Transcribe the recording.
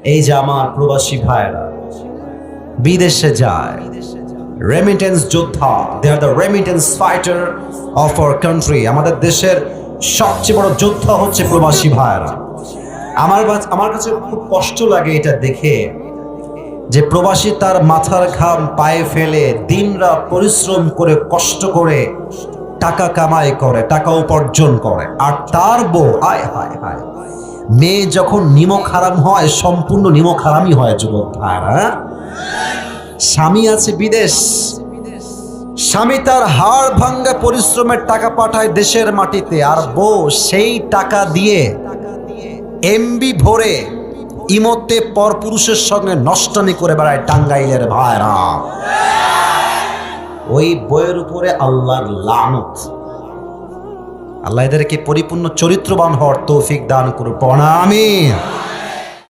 এই যে আমার প্রবাসী ভাইরা বিদেশে যায়, রেমিটেন্স যোদ্ধা, they are the remittance fighter of our country. আমাদের দেশের সবচেয়ে বড় যোদ্ধা হচ্ছে প্রবাসী ভাইরা। আমার কাছে খুব কষ্ট লাগে এটা দেখে যে প্রবাসী তার মাথার ঘাম পায়ে ফেলে দিনরাত পরিশ্রম করে কষ্ট করে টাকা কামাই করে, টাকা উপার্জন করে, আর তার বউ হায় হায় হায়, মেয়ে যখন নিমক হারাম হয় সম্পূর্ণ নিমক হারামই হয়। যুবক ভাইরা, স্বামী আছে বিদেশ, স্বামী তার হাড় ভাঙ্গা পরিশ্রমের টাকা পাঠায় দেশের মাটিতে, আর বউ সেই টাকা দিয়ে এমবি ভরে ইমতে পরপুরুষের সঙ্গে নষ্টামি করে বেড়ায় টাঙ্গাইলের ভাইরা। ওই বইয়ের উপরে আল্লাহর লানত। আল্লাহ এদেরকে পরিপূর্ণ চরিত্রবান হওয়ার তৌফিক দান করুন, আমিন।